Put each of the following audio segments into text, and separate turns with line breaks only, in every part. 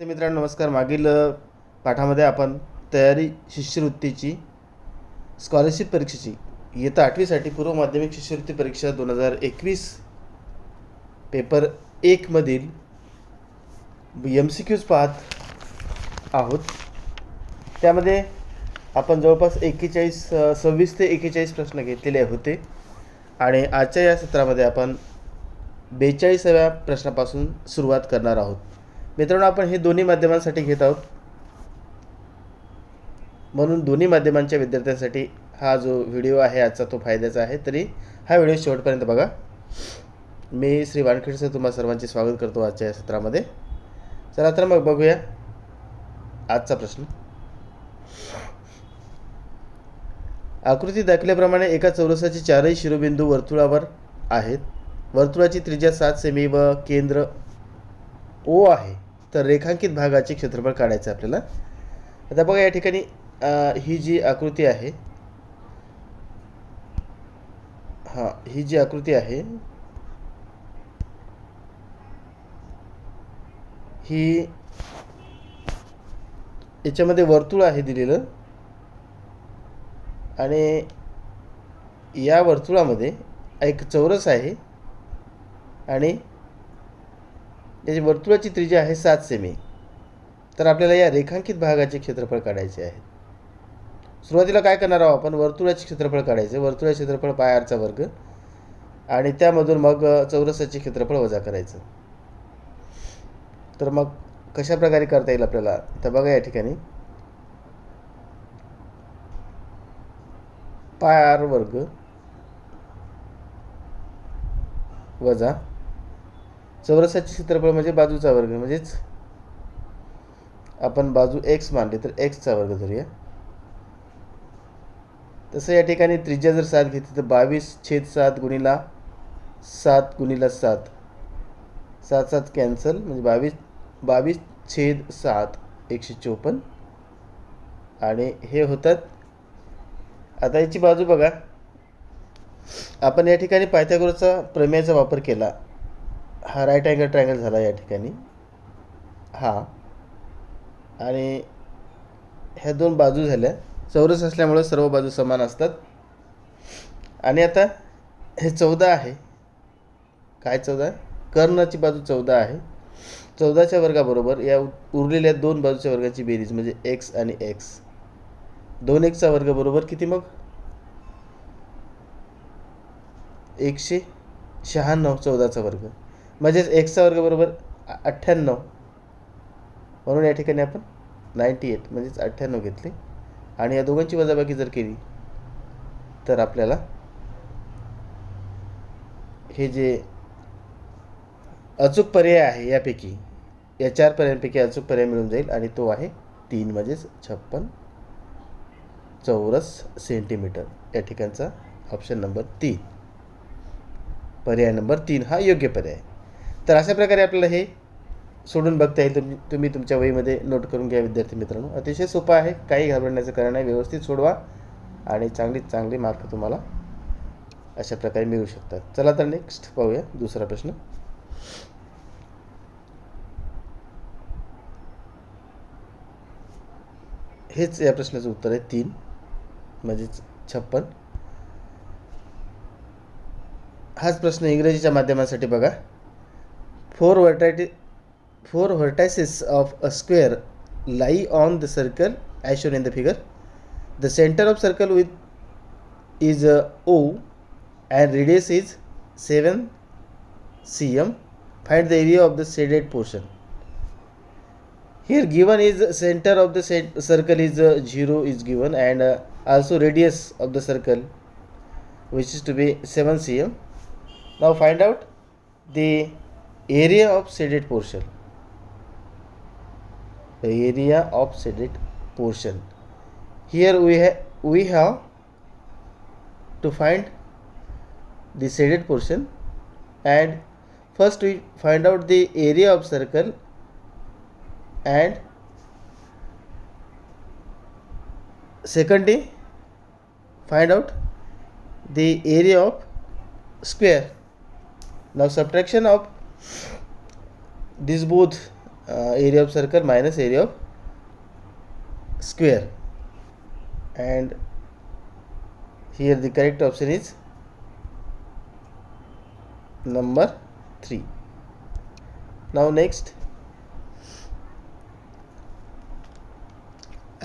मित्रांनो नमस्कार. मागील पाठामध्ये आपण तयारी शिष्यवृत्तीची स्कॉलरशिप परीक्षेची इयत्ता 8वीसाठी पूर्व माध्यमिक शिष्यवृत्ती परीक्षा 2021 पेपर 1 मधील MCQs पाहत आहोत. त्यामध्ये आपण जवळपास 26 ते 41 प्रश्न घेतलेले होते आणि आजच्या या सत्रामध्ये आपण 42व्या प्रश्नापासून सुरुवात करणार आहोत. मित्रांनो, आपण हे दोन्ही माध्यमांसाठी घेत आहोत, म्हणून दोन्ही माध्यमांच्या विद्यार्थ्यांसाठी हा जो व्हिडिओ आहे आजचा तो फायद्याचा आहे. तरी हा व्हिडिओ शेवटपर्यंत बघा. मी श्री वानखेडे सर तुम्हा सर्वांचे स्वागत करतो आजच्या या सत्रामध्ये. चला तर मग बघूया आजचा प्रश्न. आकृती दाखवल्याप्रमाणे एका चौरसाचे चारही शिरोबिंदू वर्तुळावर आहेत. वर्तुळाची त्रिज्या 7 सेमी व केंद्र O आहे. तर रेखांकित भागाचे क्षेत्रफळ काढायचं आपल्याला. आता बघा या ठिकाणी ही जी आकृती आहे, ही जी आकृती आहे ही याच्यामध्ये वर्तुळ आहे दिलेलं आणि या वर्तुळामध्ये एक चौरस आहे आणि याची वर्तुळाची त्रिज्या आहे 7 सेमी. तर आपल्याला या रेखांकित भागाचे क्षेत्रफळ काढायचे आहे. सुरुवातीला काय करणार आहोत आपण, वर्तुळाचे क्षेत्रफळ काढायचे. वर्तुळाचे क्षेत्रफळ πr वर्ग आणि त्यामधून मग चौरसाचे क्षेत्रफळ वजा करायचं. तर मग कशा प्रकारे करता येईल आपल्याला, तर बघा या ठिकाणी πr वर्ग वजा चौरसाचे क्षेत्रफळ म्हणजे बाजूचा वर्ग, म्हणजेच आपण बाजू x मानली तर x चा वर्ग धरूया. तसं या ठिकाणी त्रिज्या जर 7 घेतली तर 22/7 गुणिला 7 गुणिला 7, 7 7 कॅन्सल, म्हणजे 22/7 154 आणि हे होतात. आता याची बाजू बघा, आपण या ठिकाणी पायथागोरसचा प्रमेयाचा वापर केला. हा राईट अँगल ट्रायंगल झाला या ठिकाणी हा, आणि ह्या दोन बाजू झाल्या. चौरस असल्यामुळे सर्व बाजू समान असतात. आणि आता हे 14 आहे. काय 14? कर्णाची बाजू 14 आहे. 14च्या वर्गाबरोबर या उरलेल्या दोन बाजूच्या वर्गाची बेरीज म्हणजे x आणि x. 2x चा वर्ग बरोबर किती मग 196. 14चा वर्ग म्हणजेच x चा वर्ग बरोबर 98. म्हणून या ठिकाणी आपण 98 म्हणजेच 98 घेतले आणि या दोघांची वजाबाकी जर केली तर आपल्याला हे जे अचूक पर्याय आहे यापैकी, या 4 पर्यायांपैकी अचूक पर्याय मिळून जाईल आणि तो आहे 3 म्हणजेच 56 चौरस सेंटीमीटर. या ठिकाणचा ऑप्शन नंबर 3, पर्याय नंबर 3 हा योग्य पर्याय. तर अशा प्रकारे आपल्याला हे सोडून बघता येईल. तुम्ही तुमच्या वहीमध्ये नोट करून घ्या विद्यार्थी मित्रांनो. अतिशय सोपं आहे, काही घाबरण्याचं कारण नाही. व्यवस्थित सोडवा आणि चांगले मार्क तुम्हाला अशा प्रकारे मिळू शकतात. चला तर नेक्स्ट पाहूया दुसरा प्रश्न. हेच या प्रश्नाचं उत्तर आहे 3 म्हणजेच 56. हाच प्रश्न इंग्रजीच्या माध्यमासाठी बघा. Four vertices of a square lie on the circle as shown in the figure. The center of circle is O and radius is 7 cm. Find the area of the shaded portion. Here given is center of the circle is 0 is given and also radius of the circle which is to be 7 cm. Now find out the area of shaded portion. The area of shaded portion. Here we have to find the shaded portion, and first we find out the area of circle and secondly find out the area of square. Now subtraction of these both area of circle minus area of square, and here the correct option is number 3. Now next,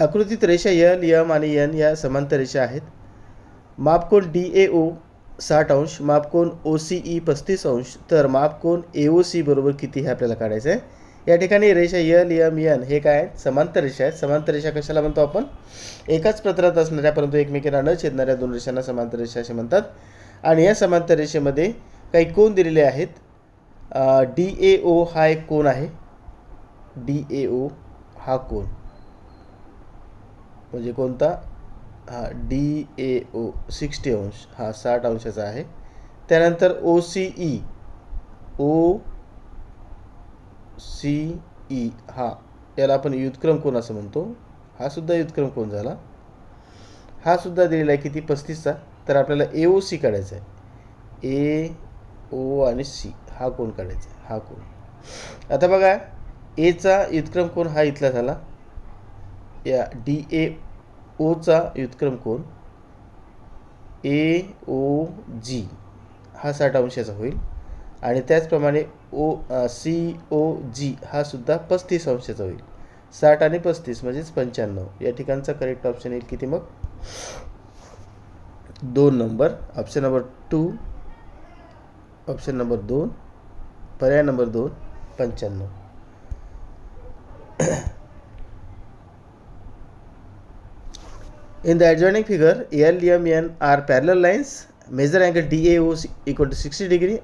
आकृतीत रेषा L, M आणि N या समांतर रेषा आहेत. मापकोन DAO 60 अंश, मापकोन OCE 35 अंश, तर मापकोन AOC बरोबर किती हे आपल्याला काढायचं आहे. या ठिकाणी रेषा यल, यम, एन हे काय आहेत? समांतर रेषा आहेत. समांतर रेषा कशाला म्हणतो आपण? एकाच प्रतलात असणाऱ्या परंतु एकमेकांना न छेदणाऱ्या दोन रेषांना समांतर रेषा असे म्हणतात. आणि या समांतर रेषेमध्ये काही कोन दिलेले आहेत. DAO हा एक कोन आहे. DAO हा कोन म्हणजे कोणता? हा DAO 60 अंश, हा 60 अंशाचा आहे. त्यानंतर OCE हा, याला आपण युद्धक्रम कोन असं म्हणतो. हा सुद्धा युद्धक्रम कोन झाला. हा सुद्धा दिलेला आहे किती? 35चा. तर आपल्याला AOC काढायचा आहे. AO आणि C हा कोन काढायचा आहे. हा कोन आता बघा, एचा युद्धक्रम कोन हा इथला झाला. या DAOचा युद्धक्रम कोन AOG हा 60 अंशाचा होईल. आणि त्याचप्रमाणे COG हा सुद्धा 35 अंशाचा होईल. 60 आणि 35 म्हणजेच 95. या ठिकाणचा करेक्ट ऑप्शन येईल किती मग? 2 number, option number 2, option number 2, पर्याय number 2, 95. In the adjoining figure, L, M, N are parallel lines. Measure angle DAO equal to 60 degree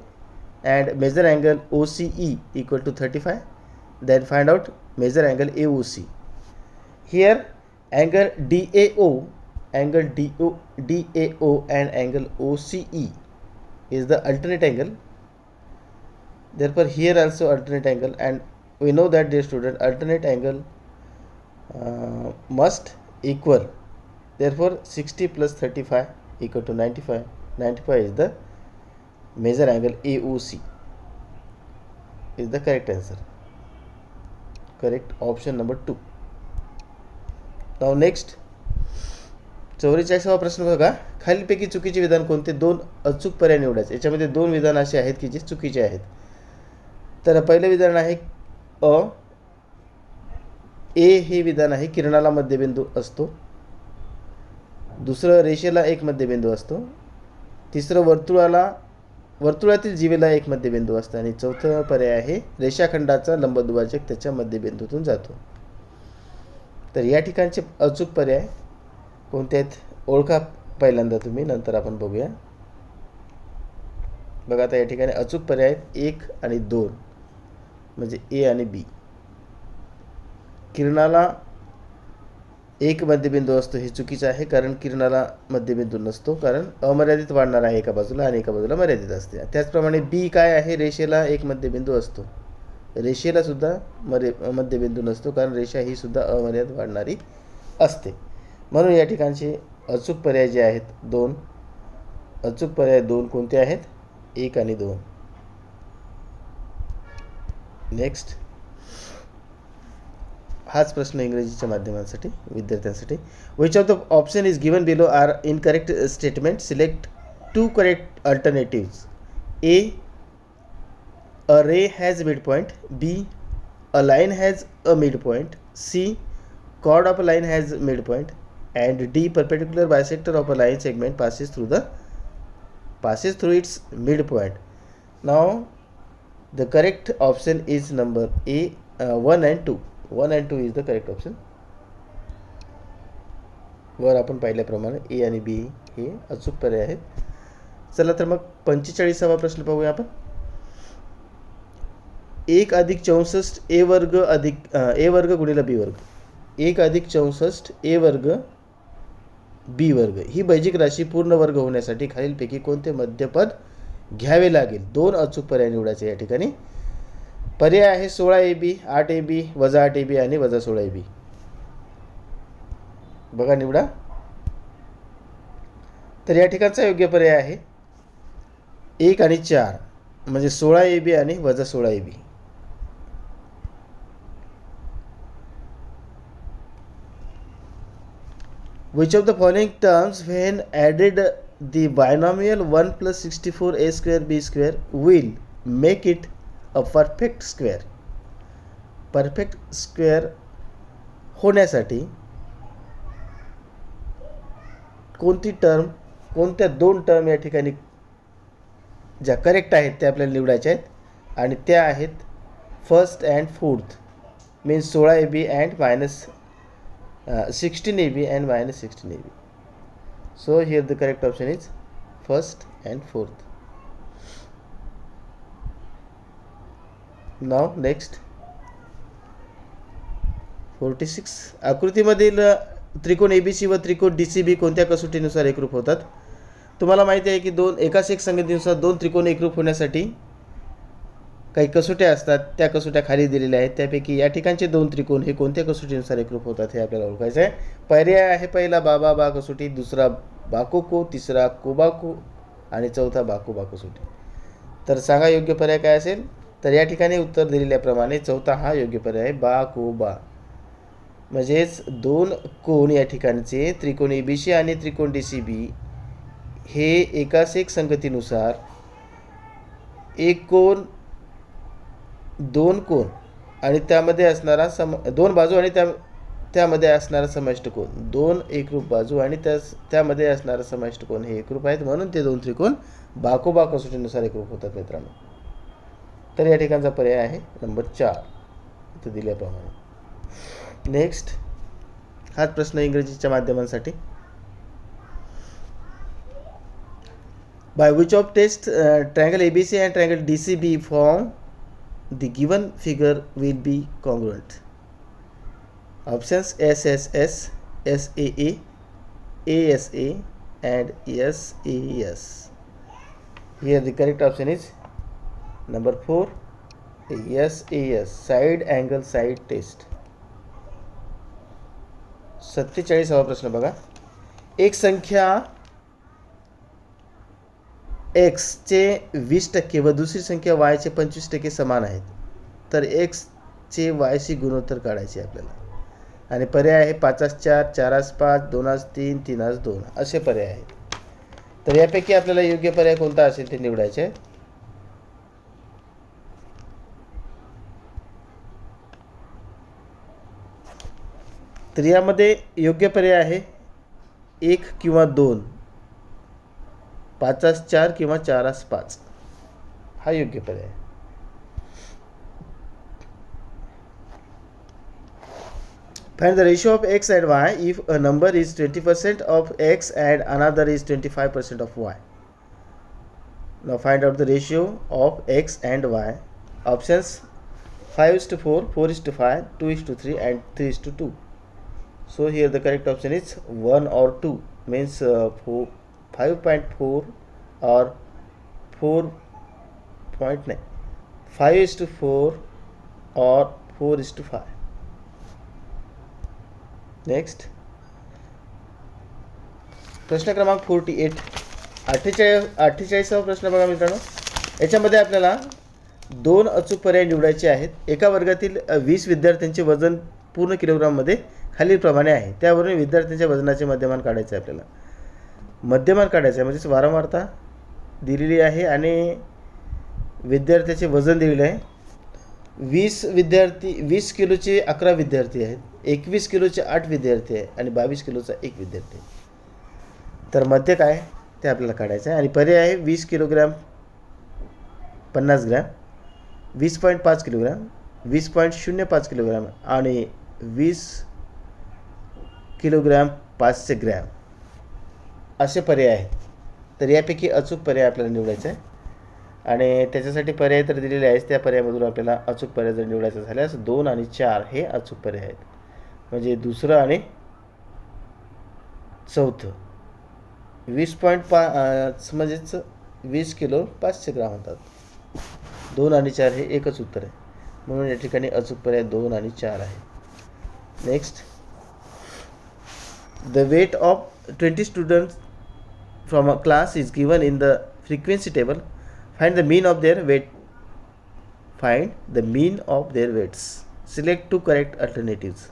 and measure angle OCE equal to 35. Then find out measure angle AOC. Here, angle DAO and angle OCE is the alternate angle. Therefore, here also alternate angle, and we know that, dear student, alternate angle must equal. Therefore 60 plus 35 equal to 95. 95 is the measure angle AOC is the correct answer. Correct option number 2. Now next, 44वा प्रश्न बघा. खालीलपैकी चुकीचे विधान कोणते? 2 अचूक पर्याय निवडायचे. याच्यामध्ये 2 विधान असे आहेत की जे चुकीचे आहेत. तर पहिलं विधान आहे ए हे विधान आहे किरणाला मध्यबिंदू असतो. दुसरं रेषेला एक मध्यबिंदू असतो. तिसरं वर्तुळातील जीवेला एक मध्यबिंदू असतो. आणि चौथं पर्याय आहे रेषाखंडाचा लंबदुभाजक त्याच्या मध्यबिंदूतून जातो. तर या ठिकाणचे अचूक पर्याय कोणते आहेत? ओळखा पहिल्यांदा तुम्ही, नंतर आपण बघूया. बघा आता या ठिकाणी अचूक पर्याय आहेत 1 आणि 2 म्हणजे A आणि B. किरणाला एक मध्यबिंदू असतो हे चुकीचं आहे, कारण किरणाला मध्यबिंदू नसतो, कारण अमर्यादित वाढणार आहे एका बाजूला आणि एका बाजूला मर्यादित असते. त्याचप्रमाणे B काय आहे? रेषेला एक मध्यबिंदू असतो. रेषेला सुद्धा मध्यबिंदू नसतो, कारण रेषा ही सुद्धा अमर्यादित वाढणारी असते. म्हणून या ठिकाणचे अचूक पर्याय जे आहेत 2, अचूक पर्याय 2 कोणते आहेत? 1 आणि 2. नेक्स्ट, हाच प्रश्न इंग्रजीच्या माध्यमांसाठी विद्यार्थ्यांसाठी. Which of the option is given below are incorrect statement? Select 2 correct alternatives. A, a ray has midpoint. B, a line has a midpoint. C, chord of a line has midpoint. And D, perpendicular bisector of a line segment passes through its midpoint. Now the correct option is number A, 1 and 2. 1 and 2 is the correct option. वर आपण पाहिल्याप्रमाणे A आणि B हे अचूक पर्याय आहेत. चला तर मग 45वा प्रश्न पाहूया आपण. 1 अधिक 64 A वर्ग अधिक A वर्ग गुणिले B वर्ग. 1 अधिक 64 A वर्ग B वर्ग ही बैजिक राशी पूर्ण वर्ग होण्यासाठी खालीलपैकी कोणते मध्यपद घ्यावे लागेल? 2 अचूक पर्याय निवडायचे या ठिकाणी. पर्याय आहे 16AB, 8AB, वजा 8AB आणि वजा 16AB. बघा निवडा. तर या ठिकाणचा योग्य पर्याय आहे 1 आणि 4 म्हणजे 16AB आणि वजा 16AB. Which of the following terms when added the binomial 1 plus 64 a square b square will make it a perfect square? Perfect square होण्यासाठी कोणती टर्म, कोणत्या दोन टर्म या ठिकाणी ज्या करेक्ट आहेत त्या आपल्याला निवडायच्या आहेत आणि त्या आहेत first and fourth, means 16 A B and minus 16 A B and minus 16 A B. So here the correct option is first and fourth. Now next 46. आकृतीमधील त्रिकोण एबीसी व त्रिकोण डीसीबी कोणत्या कसोटीनुसार एकरूप होतात? तुम्हाला माहिती आहे की एकाच एक संगतीनुसार दोन त्रिकोण एकरूप होण्यासाठी काही कसोट्या असतात, त्या कसोट्या खाली दिलेल्या आहेत. त्यापैकी या ठिकाणचे दोन त्रिकोण हे कोणत्या कसोटीनुसार एकरूप होतात हे आपल्याला ओळखायचं आहे. पर्याय आहे पहिला बाबा बा कसोटी, दुसरा बाकोको, तिसरा कोबाको आणि चौथा बाकोबा कसोटी. तर सांगा योग्य पर्याय काय असेल? तर या ठिकाणी उत्तर दिलेल्याप्रमाणे चौथा हा योग्य पर्याय आहे, बाकोबा. म्हणजेच दोन कोण या ठिकाणचे त्रिकोण एबीसी आणि त्रिकोण डीसीबी हे एकाच एक संगतीनुसार एक कोण, दोन कोण आणि त्यामध्ये असणारा दोन बाजू आणि त्यामध्ये असणारा समाविष्ट कोण, दोन एकरूप बाजू आणि त्यामध्ये असणारा समाविष्ट कोण हे एकरूप आहेत, म्हणून ते दोन त्रिकोण बाकोबा कसोटीनुसार एकरूप होतात मित्रांनो. तर या ठिकाणचा पर्याय आहे नंबर 4 इथं दिल्याप्रमाणे. नेक्स्ट हाच प्रश्न इंग्रजीच्या माध्यमांसाठी. By which of test triangle ABC and triangle DCB form the given figure will be congruent? Options SSS, SAA, ASA and SAS. Here the correct option is number 4, SAS, side angle side test. 47वा प्रश्न बघा. एक संख्या x चे 20% व दुसरी संख्या y चे 25% समान आहेत, तर x चे y शी गुणोत्तर काढायचे आपल्याला. आणि पर्याय आहे 5/4, 4/5, 2/3, 3/2 असे पर्याय आहेत. तर यापैकी आपल्याला योग्य पर्याय कोणता असेल ते निवडायचे आहे. तर यामध्ये योग्य पर्याय आहे 1 किंवा 2, 5/4 किंवा 4/5 हा योग्य पर्याय आहे. Find the ratio of x and y if a number is 20% of x and another is 25% of y. Now find out the ratio of x and y. Options 5:4, 4:5, 2:3 and 3:2. So here the correct option is 1 or 2, means 5.4 or 4.9, 5:4 or 4:5. Next प्रश्न क्रमांक 48. 48वा प्रश्न बघा मित्रांनो. याच्यामध्ये आपल्याला दोन अचूक पर्याय निवडायचे आहेत. एका वर्गातील 20 विद्यार्थ्यांचे वजन पूर्ण किलोग्राममध्ये खालीलप्रमाणे आहे. त्यावरून विद्यार्थ्यांच्या वजनाचे मध्यमान काढायचे आहे आपल्याला. मध्यमान काढायचं आहे म्हणजेच वारंवारता दिलेली आहे आणि विद्यार्थ्याचे वजन दिलेले आहे. 20 किलोचे 11 विद्यार्थी आहेत, 21 किलोचे 8 विद्यार्थी आहे आणि 22 किलोचा 1 विद्यार्थी आहे. तर मध्य काय ते आपल्याला काढायचं आहे. आणि पर्याय आहे 20 किलोग्रॅम 50 ग्रॅम, 20.5 किलोग्रॅम, 20.05 किलोग्रॅम आणि 20 किलोग्रॅम 500 ग्रॅम असे पर्याय आहेत. तर यापैकी अचूक पर्याय आपल्याला निवडायचा आहे आणि त्याच्यासाठी पर्याय तर दिलेले आहेत. त्या पर्यायामधून आपल्याला अचूक पर्याय जर निवडायचा झाल्यास 2 आणि 4 हे अचूक पर्याय आहेत. म्हणजे दुसरं आणि चौथं 20.5 म्हणजेच 20 किलो 500 ग्राम होतात. 2 आणि 4 हे एकच उत्तर आहे, म्हणून या ठिकाणी अचूक पर्याय 2 आणि 4 आहे. Next the weight of 20 students from a class is given in the frequency table. Find the mean of their weight. Find the mean of their weights. Select two correct alternatives.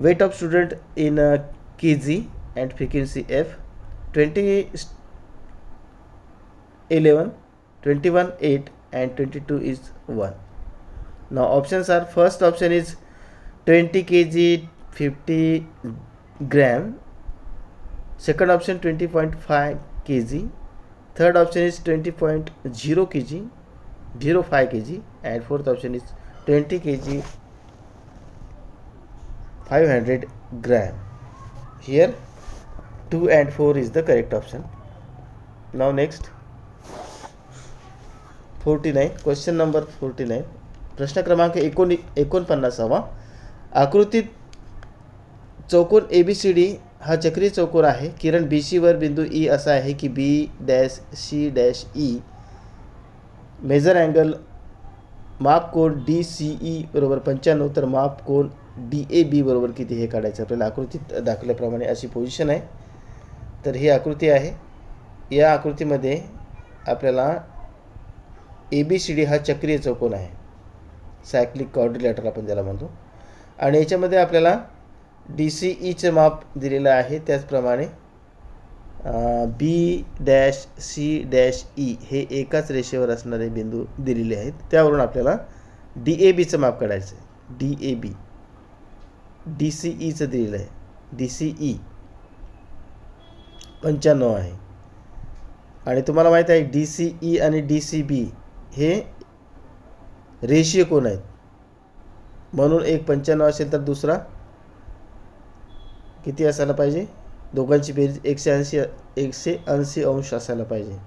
Weight of student in kg and frequency f. 11, 21, 8 and 22 is 1. Now options are, first option is 20 kg 50 gram, second option 20.5 kg, third option is 20.0 kg 05 kg and fourth option is 20 kg 500 gram. Here 2 and 4 is the correct option. Now next 49, question number 49, प्रश्न क्रमांक 49. आकृतीत चौकोन ABCD हा चक्रीय चौकोन आहे. किरण BC वर बिंदू E असा आहे की B-C-E मेजर अँगल माप कोन DCE बरोबर 95, तर माप कोन DAB बरोबर किती हे काढायचं आपल्याला. आकृतीत दाखवल्याप्रमाणे अशी पोझिशन आहे. तर ही आकृती आहे. या आकृतीमध्ये आपल्याला ABCD हा चक्रीय चौकोन आहे, सायक्लिक क्वाड्रिलॅटरल आपण त्याला म्हणतो. आणि याच्यामध्ये आपल्याला DCEचं माप दिलेलं आहे. त्याचप्रमाणे B-C-E हे एकाच रेषेवर असणारे बिंदू दिलेले आहेत. त्यावरून आपल्याला DABचं माप काढायचं आहे. DAB DCEचं दिलेलं आहे. DCE 95 आहे. आणि तुम्हाला माहीत आहे DCE आणि DCB हे रेषीय कोन आहेत, म्हणून एक 95 असेल तर दुसरा किती असायला पाहिजे, दोघांची बेरीज 180 अंश असायला पाहिजे.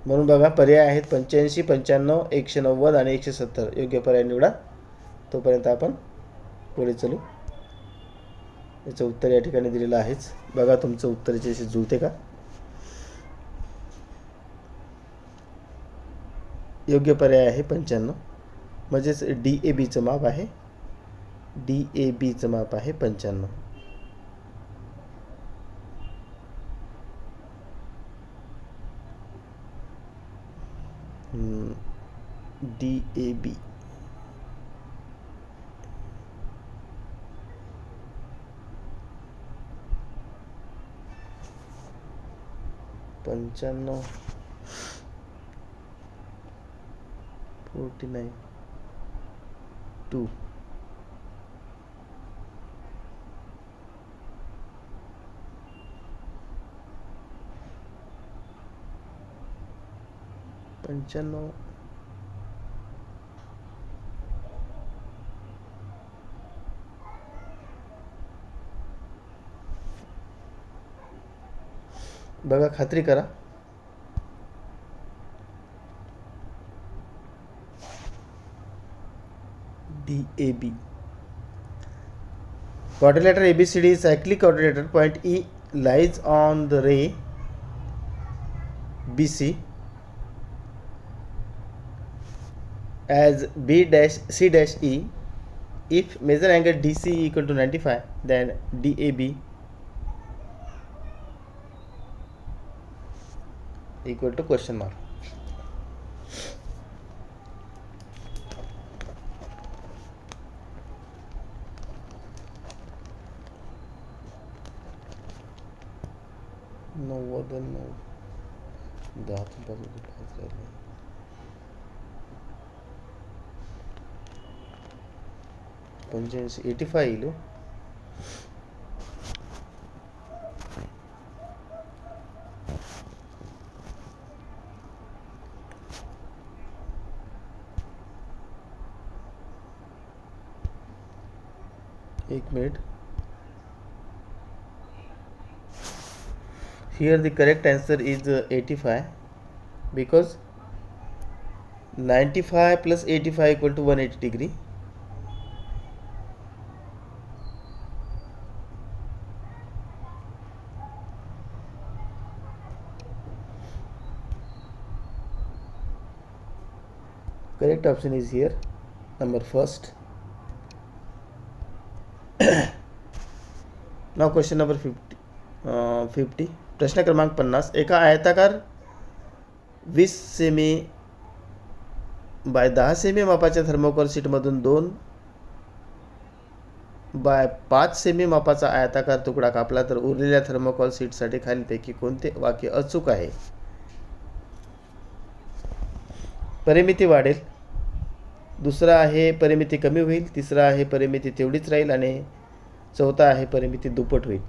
म्हणून बघा पर्याय आहेत 85, 95, 190 आणि 170. योग्य पर्याय निवडा. तोपर्यंत आपण पुढे चलू. याचं उत्तर या ठिकाणी दिलेलं आहेच. बघा तुमचं उत्तर याच्याशी जुळते का. योग्य पर्याय आहे 95, म्हणजेच DABचं माप आहे. DABचं माप आहे 95. DAB पंच्याण्णव 49 2 95 बघा खात्री करा. DAB quadrilateral ABCD is cyclic quadrilateral. Point E lies on the ray BC as B-C-E. If measure angle DCE equal to 95, then DAB equal to question mark. पंच्याऐंशी 85 येईल. एक minute. Here the correct answer is 85, because 95 plus 85 equal to 180 degree. Correct option is here, number first. Now question number 50. प्रश्न क्रमांक 50. एका आयताकार 20 semi bye 10 semi मापाच्या thermocol शीटमधून 2 bye 5 semi मापाचा आयताकार तुकडा कापला तर उरलेल्या थर्मोकॉल शीटसाठी खालीलपैकी कोणते वाक्य अचूक आहे? परिमिती वाढेल, दुसरा आहे परिमिती कमी होईल, तिसरा आहे परिमिती तेवढीच राहील आणि चौथा आहे परिमिती दुप्पट होईल.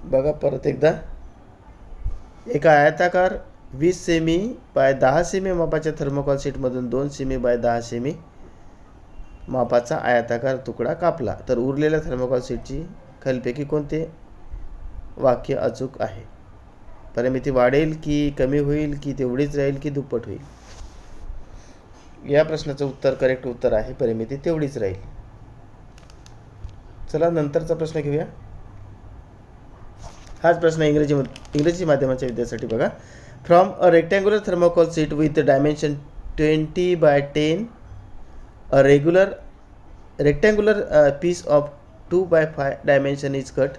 बघा परत एकदा, एका आयताकार 20 सेमी बाय 10 सेमी मापाच्या थर्मोकॉल शीटमधून 2 सेमी बाय 10 सेमी मापाचा आयताकार तुकडा कापला तर उरलेल्या थर्मोकॉल शीटची खालीलपैकी कोणते वाक्य अचूक आहे? परिमिती वाढेल की कमी होईल की तेवढीच राहील की दुप्पट होईल? या प्रश्नाचं उत्तर, करेक्ट उत्तर आहे परिमिती तेवढीच राहील. चला नंतरचा प्रश्न घेऊया. हाच प्रश्न इंग्रजी माध्यमाच्या विद्यार्थ्यांसाठी बघा. From a rectangular thermocol sheet with dimension 20 by 10 a rectangular piece of 2 by 5 dimension is cut.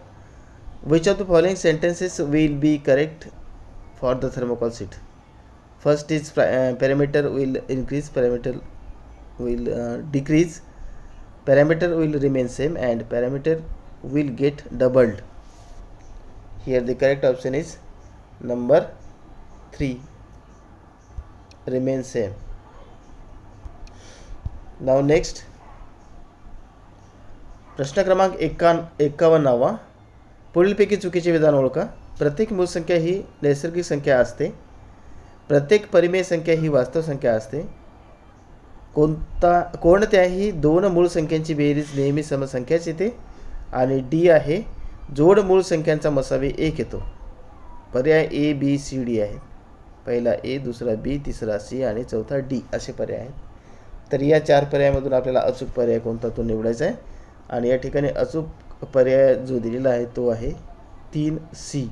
Which of the following sentences will be correct for the thermocol sheet? First is parameter will increase, parameter will decrease, parameter will remain same, and parameter will get doubled. Here the correct option is number 3, remain same. Now next, प्रश्न क्रमांक 51. पुढीलपैकी चुकीचे विधान ओळखा. प्रत्येक मूळ संख्या ही नैसर्गिक संख्या असते. प्रत्येक परिमेय संख्या ही वास्तव संख्या असते. कोणत्याही दोन मूळ संख्यांची बेरीज नेहमी समसंख्याच येते. आणि डी आहे, जोड मूळ संख्यांचा मसावी 1 येतो. पर्याय ए, बी, सी, डी आहेत. पहिला ए, दुसरा बी, तिसरा सी आणि चौथा डी असे पर्याय आहेत. तर या 4 पर्यायामधून आपल्याला अचूक पर्याय कोणता तो निवडायचा आहे. आणि या ठिकाणी अचूक पर्याय जो दिलेला आहे तो आहे 3C.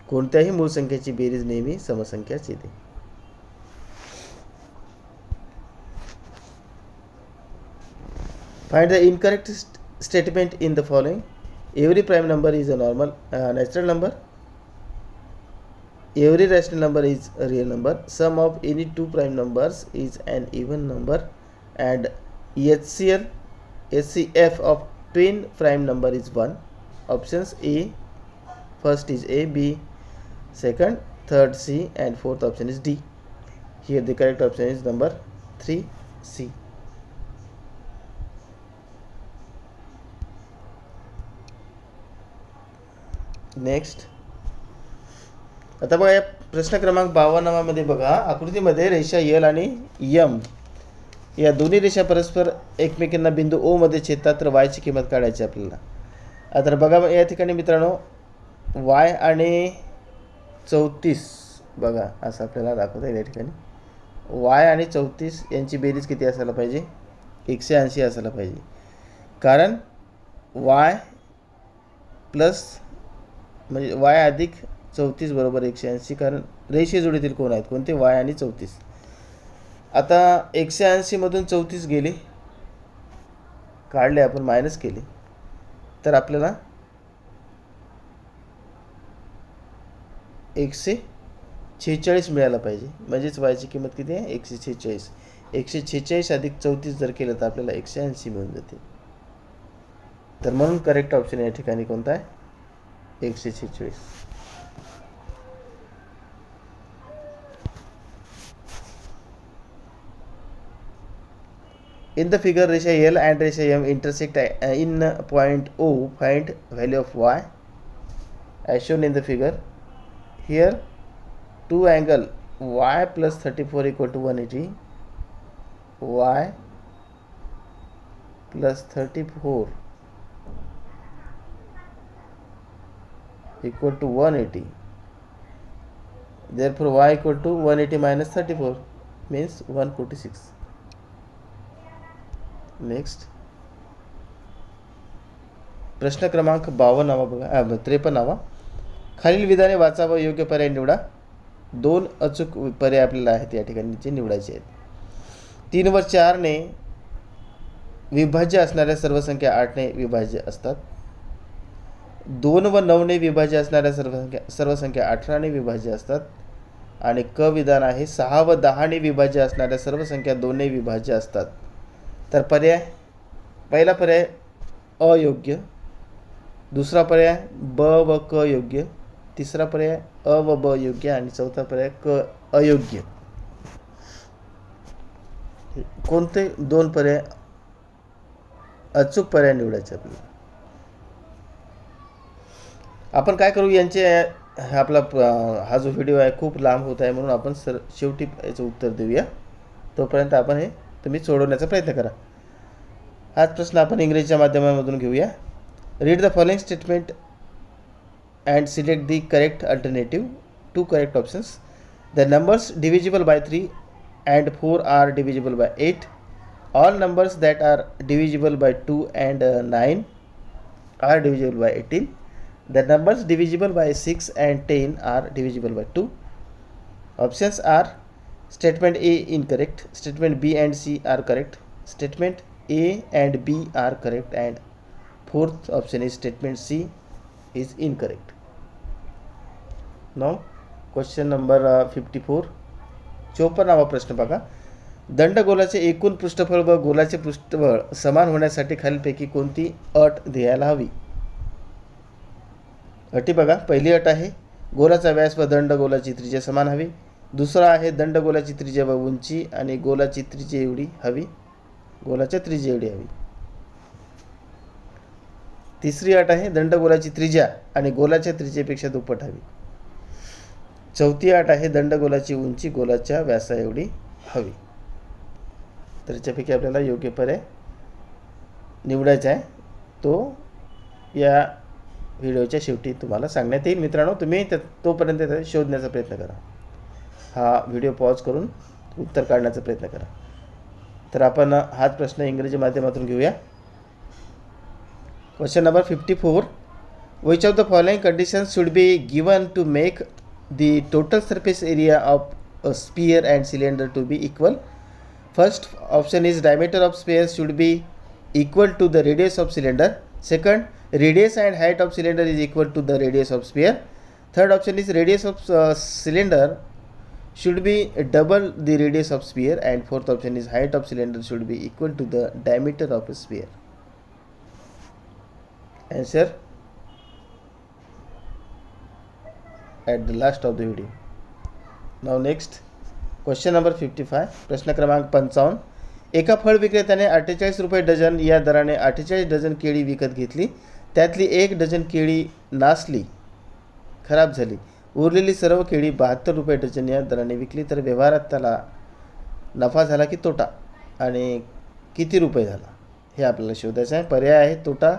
कोणत्याही मूळ संख्येची बेरीज नेहमी समसंख्याच येते. Find the incorrect statement in the following. Every prime number is a normal natural number. Every rational number is a real number. Sum of any two prime numbers is an even number. And HCF of twin prime number is 1. Options A, first is A, B, second, third C, and fourth option is D. Here the correct option is number 3C. Next, आता बघा या प्रश्न क्रमांक 52 मध्ये बघा, आकृतीमध्ये रेषा L आणि एम या दोन्ही रेषा परस्पर एकमेकांना बिंदू ओ मध्ये छेदतात. तर वाय ची किंमत काढायची आपल्याला. आता बघा या ठिकाणी मित्रांनो, वाय आणि 34 बघा असं आपल्याला दाखवता येईल. या ठिकाणी वाय आणि 34 यांची बेरीज किती असायला पाहिजे? 180 असायला पाहिजे. कारण वाय प्लस म्हणजे वाय अधिक 34 बरोबर 180. कारण रेषीय जोडीतील कोण आहेत? कोणते? वाय आणि 34. आता 180 मधून 34 गेले, काढले आपण, मायनस केले, तर आपल्याला 146 मिळायला पाहिजे. म्हणजेच वायची किंमत किती आहे? 146. 146 अधिक 34 जर केलं तर आपल्याला 180 मिळून जाते. तर म्हणून करेक्ट ऑप्शन या ठिकाणी कोणता आहे? 146. In the figure, रेषा L and रेषा M intersect in point O. Find value of y as shown in the figure. Here, two angle y plus 34 equal to 180. Y plus 34 equal to 180. Therefore, y equal to 180 minus 34 means 146. Next, प्रश्न क्रमांक 52 बघा, 53. खालील विधाने वाचा व योग्य पर्याय निवडा. 2 अचूक पर्याय आपल्याला आहेत या ठिकाणी जे निवडायचे आहेत. 3 व 4 ने विभाज्य असणाऱ्या सर्व संख्या 8 ने विभाज्य असतात. 2 व 9 ने विभाज्य असणाऱ्या सर्व संख्या 18 ने विभाज्य असतात. आणि क विधान आहे 6 व 10 ने विभाज्य असणाऱ्या सर्व संख्या 2 ने विभाज्य असतात. तर पर्याय, पहिला पर्याय अयोग्य, दुसरा पर्याय ब व क योग्य, तिसरा पर्याय अ व ब योग्य आणि चौथा पर्याय क अयोग्य. कोणते दोन पर्याय अचूक पर्याय निवडायचे आपल्याला. आपण काय करू, यांचे आपला हा जो व्हिडिओ आहे खूप लांब होत आहे म्हणून आपण शेवटी याचं उत्तर देऊया. तोपर्यंत आपण हे तुम्ही सोडवण्याचा प्रयत्न करा. हाच प्रश्न आपण इंग्रजीच्या माध्यमामधून घेऊया. Read the following statement and select the correct alternative. 2 correct options. The numbers divisible by 3 and 4 are divisible by 8. All numbers that are divisible by 2 and 9 are divisible by 18. The numbers divisible by 6 and 10 are divisible by 2. Options are statement A incorrect, statement B and C are correct, statement A and B are correct, and fourth option is statement C is incorrect. Now question number 54. 54वा प्रश्न बघा. दंडगोलाचे एकूण पृष्ठफळ व गोलाचे पृष्ठफळ समान होण्यासाठी खालीलपैकी कोणती अट द्यायला हवी. अटी बघा. पहिली अट आहे गोलाचा व्यास व दंडगोलाची त्रिज्या समान हवी. दुसरा आहे दंडगोलाची त्रिज्या व उंची आणि गोलाची त्रिज्या एवढी हवी, गोलाच्या त्रिज्या एवढी हवी. तिसरी अट आहे दंडगोलाची त्रिज्या आणि गोलाच्या त्रिज्येपेक्षा दुप्पट हवी. चौथी अट आहे दंडगोलाची उंची गोलाच्या व्यासा एवढी हवी. तर याच्यापैकी आपल्याला योग्य पर्याय निवडायचा आहे. तो या व्हिडिओच्या शेवटी तुम्हाला सांगण्यात येईल. मित्रांनो, तुम्ही तोपर्यंत शोधण्याचा प्रयत्न करा. हा व्हिडिओ पॉज करून उत्तर काढण्याचा प्रयत्न करा. तर आपण हाच प्रश्न इंग्रजी माध्यमातून घेऊया. Question number 54. Which of the following conditions should be given to make the total surface area of a sphere and cylinder to be equal? First option is diameter of sphere should be equal to the radius of cylinder. Second, radius and height of cylinder is equal to the radius of sphere. Third option is radius of cylinder should be double the radius of sphere, and fourth option is height of cylinder should be equal to the diameter of a sphere. Answer at the last of the video. Now next question number 55. प्रश्न क्रमांक 55. एका फळ विक्रेत्याने 48 रुपये dozen या दराने 48 dozen केळी विकत घेतली. त्यातली 1 डझन केळी नासली, खराब झाली. उरलेली सर्व केळी 72 रुपये डझन या दराने विकली. तर व्यवहारात त्याला नफा झाला की तोटा आणि किती रुपये झाला हे आपल्याला शोधायचं आहे. पर्याय आहे तोटा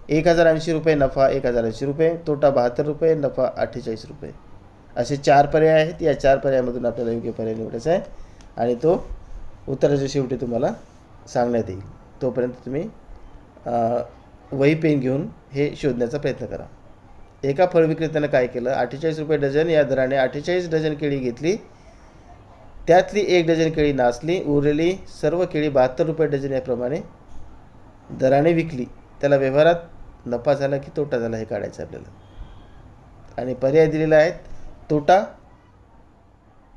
1080 रुपये, नफा 1080 रुपये, तोटा 72 रुपये, नफा 48 रुपये. असे 4 पर्याय आहेत. या 4 पर्यायामधून आपल्याला योग्य पर्याय निवडायचा आहे आणि तो उत्तराच्या शेवटी तुम्हाला सांगण्यात येईल. तोपर्यंत तुम्ही वही पेन घेऊन हे शोधण्याचा प्रयत्न करा. एका फळ विक्रेत्यानं काय केलं, 48 रुपये डझन या दराने 48 डझन केळी घेतली. त्यातली 1 डझन केळी नासली. उरलेली सर्व केळी 72 रुपये डझन याप्रमाणे दराने विकली. त्याला व्यवहारात नफा झाला की तोटा झाला हे काढायचं आपल्याला. आणि पर्याय दिलेला आहे तोटा.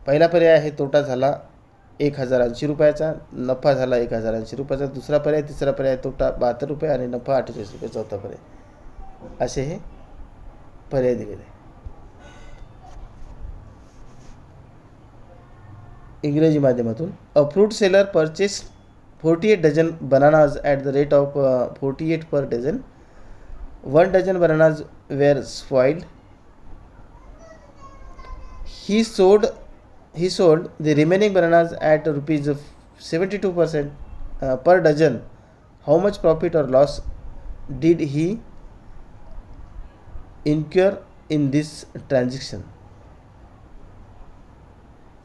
पहिला पर्याय आहे तोटा झाला 1080 रुपयाचा, नफा झाला 1080 रुपयाचा. दुसरा पर्याय, तिसरा पर्याय तोटा 72 रुपये आणि नफा 48 रुपये. चौथा पर्याय. असे हे पर्याय दिलेले आहे. इंग्रजी माध्यमातून. A fruit seller purchase 48 dozen bananas at the rate of 48 per dozen. 1 dozen bananas were spoiled. He sold the remaining bananas at rupees 72% per dozen. How much profit or loss did he incur in this transaction?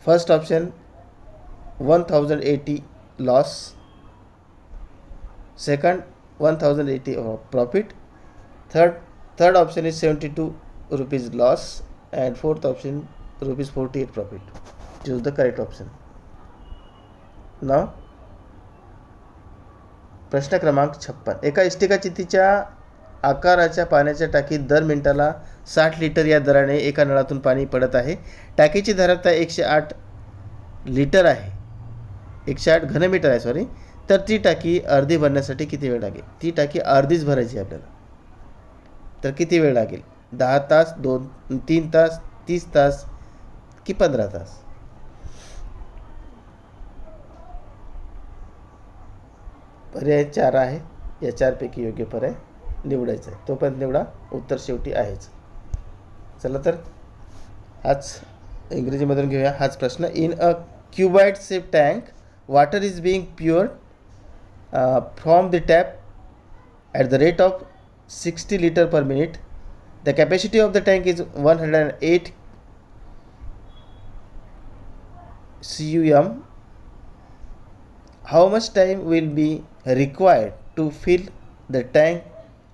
First option 1080 loss. Second 1080 profit. Third option is 72 rupees loss, and fourth option rupees 48 profit. Choose the correct option. Now प्रश्न क्रमांक 56. एका इष्टिका चितीच्या आकाराच्या पाण्याच्या टाकीत दर मिनिटाला 60 litre या दराने एका नळातून पाणी पडत आहे. टाकीची धारकता 108 लिटर आहे, 108 घनमीटर आहे सॉरी. तर ती टाकी अर्धी भरण्यासाठी किती वेळ लागेल? ती टाकी अर्धीच भरायची आपल्याला, तर किती वेळ लागेल? 10 तास, 3 तास, 30 तास की 15 तास? पर्याय 4 आहे. या 4पैकी योग्य पर्याय निवडायचा आहे. तोपर्यंत निवडा, उत्तर शेवटी आहेच. चला तर हाच इंग्रजीमधून घेऊया हाच प्रश्न. In a cuboid shape tank water is being poured from the tap at the rate of 60 liter per minute. The capacity of the tank is 108 cum. How much time will be required to fill the tank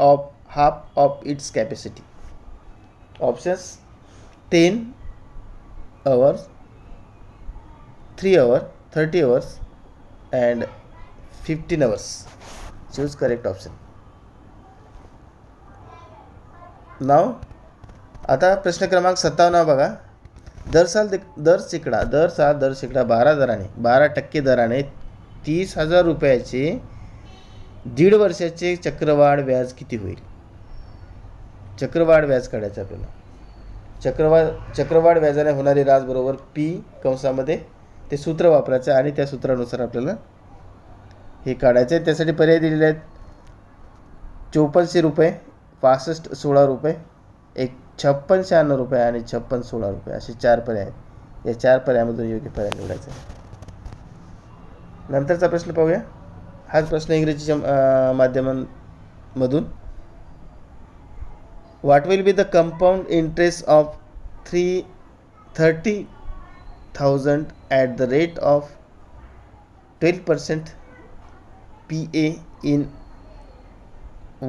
of half of its capacity? Options: 10 hours, 3 hours, 30 hours and 15 hours. Choose correct option. Now आता प्रश्न क्रमांक 57 बघा. दर साल 12% दराने 30,000 रुपयाचे 1.5 वर्षाचे चक्रवाढ व्याज किती होईल? चक्रवाढ व्याज काढायचं आपल्याला. चक्रवाढ व्याजाने होणारी रास बरोबर पी कंसामध्ये ते सूत्र वापरायचं आणि त्या सूत्रानुसार आपल्याला हे काढायचं आहे. त्यासाठी पर्याय दिलेले आहेत: 5400 रुपये, 6516 रुपये, 5696 रुपये आणि 5616 रुपये, असे 4 पर्याय आहेत. या 4 पर्यायामधून योग्य पर्याय निवडायचा आहे. नंतरचा प्रश्न पाहूया. हाच प्रश्न इंग्रजीच्या माध्यमांमधून. What will be the compound interest of 30,000 at the rate of 12% PA in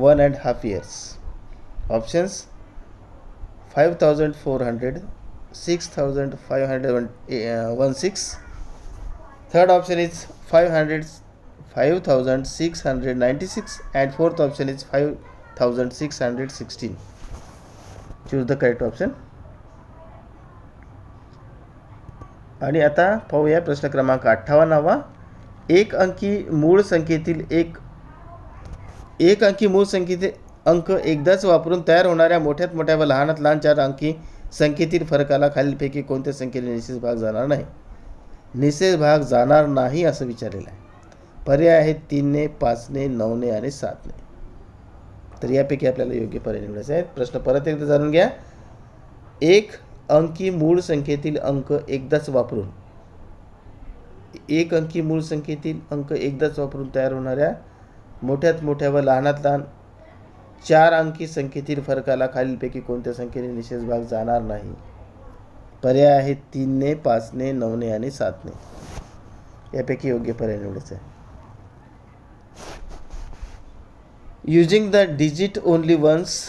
1.5 years? Options: 5,400, 6,516. Third option is 5,696 and fourth option is 5,616. Choose the correct option. आणि आता पाहूया प्रश्न क्रमांक 58. एक अंकी मूळ संख्येतील अंक एकदाच वापरून तयार होणाऱ्या मोठ्यात मोठ्या व लहानात लहान 4 अंकी संख्येतील फरकाला खालीलपैकी कोणत्या संख्येने निश्चित भाग जाणार नाही? निश्चित भाग जाणार नाही असं विचारलेलं आहे. पर्याय आहेत 3 ने, 5 ने, 9 ने आणि 7 ने. तर यापैकी आपल्याला योग्य पर्याय निवडायचे आहेत. प्रश्न परत एकदा जाणून घ्या. एक अंकी मूळ संख्येतील अंक एकदाच वापरून तयार होणाऱ्या मोठ्यात मोठ्या व लहानात लहान 4 अंकी संख्येतील फरकाला खालीलपैकी कोणत्या संख्येने निशेष भाग जाणार नाही? पर्याय आहेत 3 ने, 5 ने, 9 ने आणि 7 ने. यापैकी योग्य पर्याय निवडायचा आहे. Using the digit only once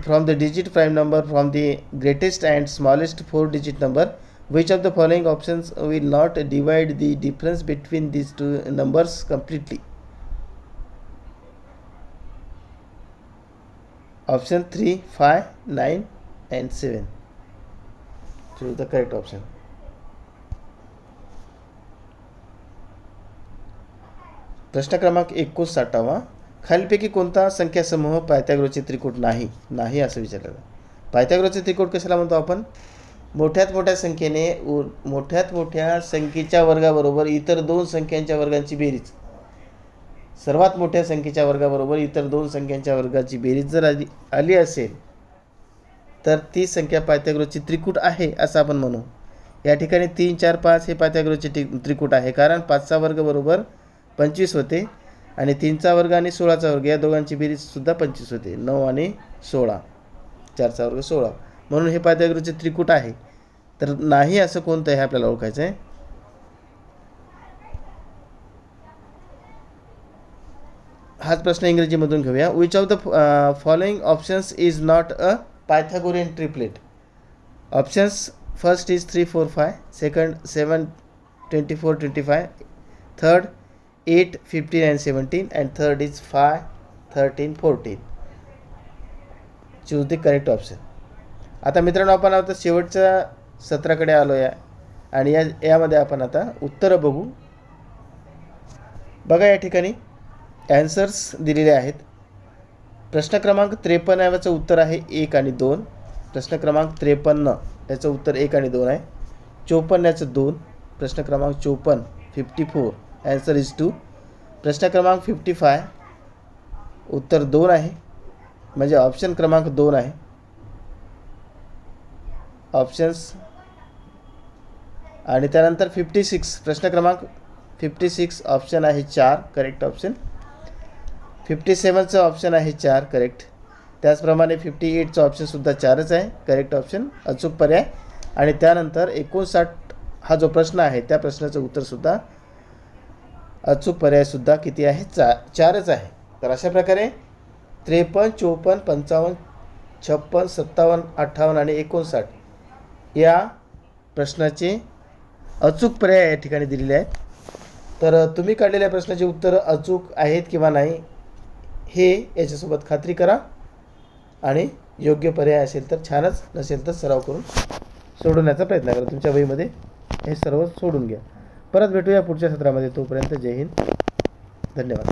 from the digit prime number from the greatest and smallest 4-digit number, which of the following options will not divide the difference between these two numbers completely? Option 3, 5, 9 and 7. Choose the correct option. प्रश्न क्रमांक 59. खालीलपैकी कोणता संख्या समूह पायथागोरसचे त्रिकोट नाही असं विचारलेलं. पायथागोरसचे त्रिकोट कशाला म्हणतो आपण? मोठ्यात मोठ्या संख्येच्या वर्गाबरोबर इतर 2 संख्यांच्या वर्गांची बेरीज. सर्वात मोठ्या संख्येच्या वर्गाबरोबर इतर 2 संख्यांच्या वर्गाची बेरीज जर आली असेल तर ती संख्या पायथागोरसचे त्रिकूट आहे असं आपण म्हणू. या ठिकाणी 3, 4, 5 हे पायथागोरसचे त्रिकूट आहे, कारण 5चा वर्ग बरोबर 25 होते आणि 3चा वर्ग आणि 16चा वर्ग या दोघांची बेरीज सुद्धा 25 होते. 9 आणि 16, 4चा वर्ग 16, म्हणून हे पायथागोरसचे त्रिकूट आहे. तर नाही असं कोणतं आहे आपल्याला ओळखायचं आहे. हाच प्रश्न इंग्रजीमधून घेऊया. Which of the following options is not a Pythagorean triplet? Options: first is 3, 4, 5, second 7, 24, 25, third 8, 15 and 17 and third is 5, 13, 14. Choose the correct option. आता मित्रांनो आपण आता शेवटच्या सत्राकडे आलो आहे आणि यामध्ये आपण आता उत्तरं बघू. बघा या ठिकाणी ॲन्सर्स दिलेले आहेत. प्रश्न क्रमांक 53 याचं उत्तर आहे 1 आणि 2. प्रश्न क्रमांक 53 याचं उत्तर 1 आणि 2 आहे. 54 याचं 2. प्रश्न क्रमांक 54 54 ॲन्सर इज 2. प्रश्न क्रमांक 55 उत्तर 2 आहे, म्हणजे ऑप्शन क्रमांक 2 आहे. ऑप्शन्स. आणि त्यानंतर 56 प्रश्न क्रमांक 56 ऑप्शन आहे 4 करेक्ट ऑप्शन. 57चं ऑप्शन आहे 4 करेक्ट. त्याचप्रमाणे 58चं ऑप्शनसुद्धा 4च आहे करेक्ट ऑप्शन अचूक पर्याय. आणि त्यानंतर 59 हा जो प्रश्न आहे त्या प्रश्नाचं उत्तरसुद्धा अचूक पर्यायसुद्धा किती आहे 4च आहे. तर अशा प्रकारे 53, 54, 55, 56, 57, 58 आणि 59 या प्रश्नाचे अचूक पर्याय या ठिकाणी दिलेले आहेत. तर तुम्ही काढलेल्या प्रश्नाची उत्तरं अचूक आहेत किंवा नाही हे याच्यासोबत खात्री करा आणि योग्य पर्याय असेल तर छानच, नसेल तर सराव करून सोडवण्याचा प्रयत्न करा. तुमच्या वहीमध्ये हे सर्व सोडून घ्या. परत भेटूया पुढच्या सत्रामध्ये. तोपर्यंत जय हिंद, धन्यवाद.